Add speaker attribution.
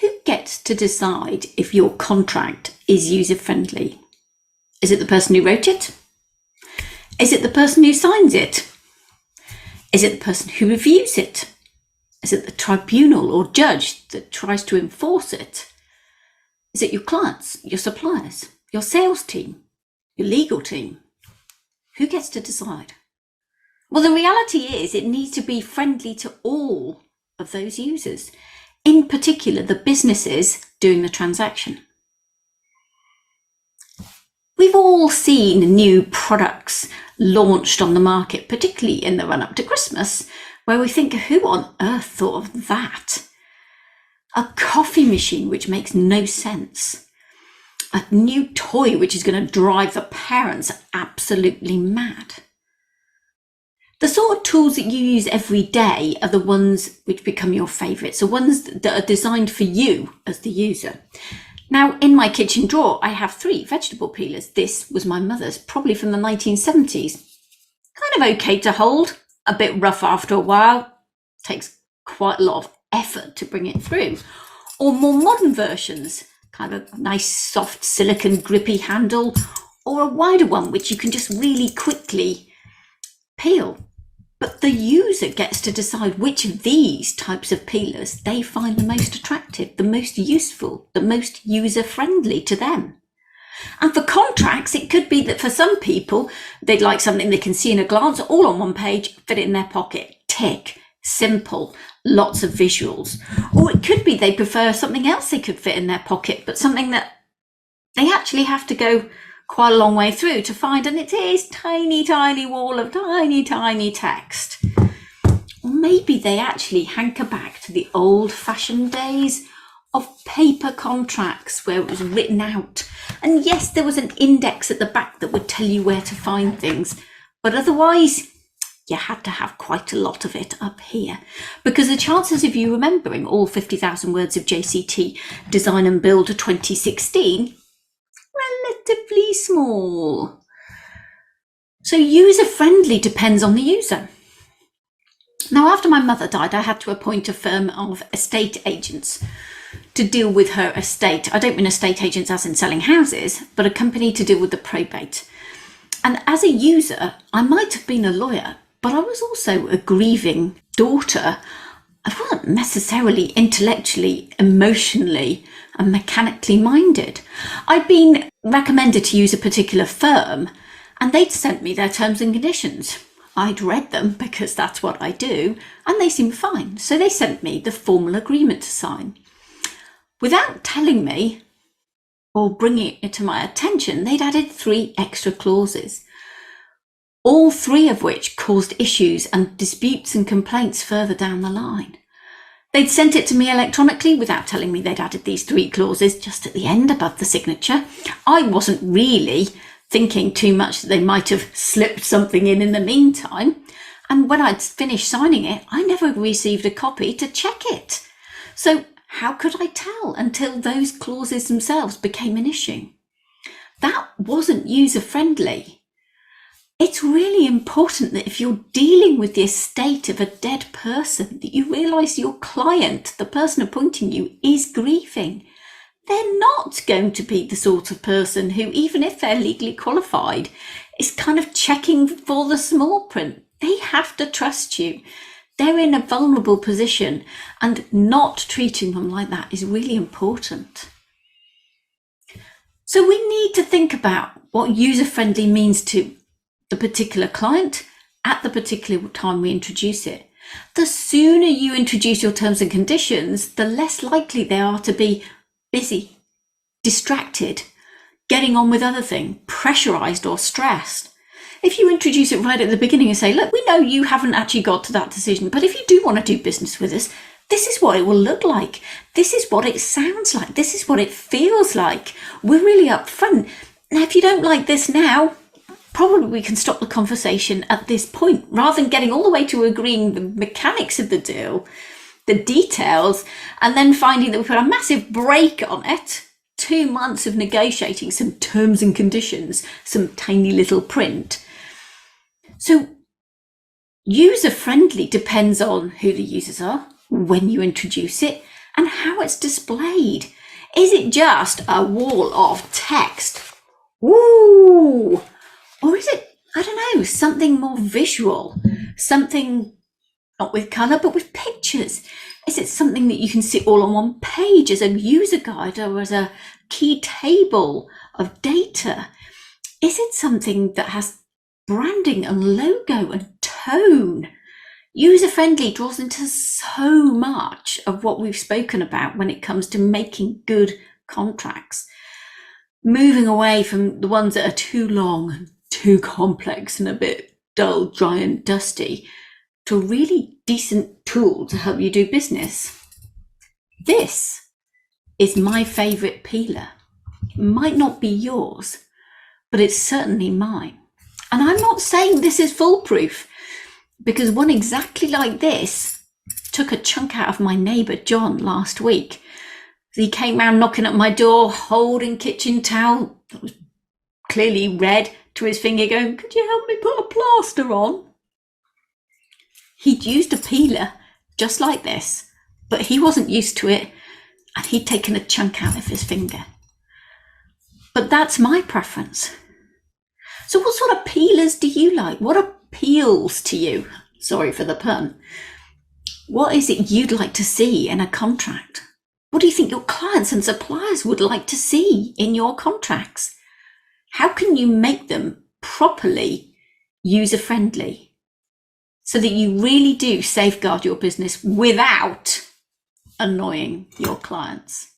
Speaker 1: Who gets to decide if your contract is user-friendly? Is it the person who wrote it? Is it the person who signs it? Is it the person who reviews it? Is it the tribunal or judge that tries to enforce it? Is it your clients, your suppliers, your sales team, your legal team? Who gets to decide? Well, the reality is it needs to be friendly to all of those users, in particular the businesses doing the transaction. We've all seen new products launched on the market, particularly in the run-up to Christmas, where we think, who on earth thought of that? A coffee machine which makes no sense. A new toy which is going to drive the parents absolutely mad. The sort of tools that you use every day are the ones which become your favourites, the ones that are designed for you as the user. Now, in my kitchen drawer, I have 3 vegetable peelers. This was my mother's, probably from the 1970s. Kind of okay to hold, a bit rough after a while, takes quite a lot of effort to bring it through. Or more modern versions, kind of nice soft silicone grippy handle, or a wider one which you can just really quickly peel. But the user gets to decide which of these types of peelers they find the most attractive, the most useful, the most user-friendly to them. And for contracts, it could be that for some people, they'd like something they can see in a glance, all on one page, fit it in their pocket, tick, simple, lots of visuals. Or it could be they prefer something else they could fit in their pocket, but something that they actually have to go quite a long way through to find, and it is tiny, tiny wall of tiny, tiny text. Or maybe they actually hanker back to the old-fashioned days of paper contracts where it was written out. And yes, there was an index at the back that would tell you where to find things, but otherwise you had to have quite a lot of it up here, because the chances of you remembering all 50,000 words of JCT Design and Build 2016 relatively small. So user-friendly depends on the user. Now, after my mother died, I had to appoint a firm of estate agents to deal with her estate. I don't mean estate agents as in selling houses, but a company to deal with the probate. And as a user, I might have been a lawyer, but I was also a grieving daughter. I wasn't necessarily intellectually, emotionally, and mechanically minded. I'd been recommended to use a particular firm, and they'd sent me their terms and conditions. I'd read them because that's what I do, and they seemed fine. So they sent me the formal agreement to sign. Without telling me or bringing it to my attention, they'd added 3 extra clauses, all 3 of which caused issues and disputes and complaints further down the line. They'd sent it to me electronically without telling me they'd added these 3 clauses just at the end above the signature. I wasn't really thinking too much that they might have slipped something in the meantime. And when I'd finished signing it, I never received a copy to check it. So how could I tell until those clauses themselves became an issue? That wasn't user-friendly. It's really important that if you're dealing with the estate of a dead person, that you realise your client, the person appointing you, is grieving. They're not going to be the sort of person who, even if they're legally qualified, is kind of checking for the small print. They have to trust you. They're in a vulnerable position, and not treating them like that is really important. So we need to think about what user-friendly means to the particular client at the particular time we introduce it. The sooner you introduce your terms and conditions, the less likely they are to be busy, distracted, getting on with other things, pressurized or stressed. If you introduce it right at the beginning and say, look, we know you haven't actually got to that decision, but if you do want to do business with us, this is what it will look like. This is what it sounds like. This is what it feels like. We're really upfront. Now, if you don't like this now, probably we can stop the conversation at this point, rather than getting all the way to agreeing the mechanics of the deal, the details, and then finding that we put a massive break on it, 2 months of negotiating some terms and conditions, some tiny little print. So user-friendly depends on who the users are, when you introduce it, and how it's displayed. Is it just a wall of text? Ooh! Or is it, I don't know, something more visual? Something not with colour, but with pictures? Is it something that you can see all on one page as a user guide or as a key table of data? Is it something that has branding and logo and tone? User-friendly draws into so much of what we've spoken about when it comes to making good contracts. Moving away from the ones that are too long and too complex and a bit dull, dry and dusty, to a really decent tool to help you do business. This is my favourite peeler. It might not be yours, but it's certainly mine. And I'm not saying this is foolproof, because one exactly like this took a chunk out of my neighbour John last week. He came round knocking at my door, holding kitchen towel that was clearly red to his finger, going, "Could you help me put a plaster on?" He'd used a peeler just like this, but he wasn't used to it, and he'd taken a chunk out of his finger. But that's my preference. So what sort of peelers do you like? What appeals to you? Sorry for the pun. What is it you'd like to see in a contract? What do you think your clients and suppliers would like to see in your contracts? How can you make them properly user-friendly so that you really do safeguard your business without annoying your clients?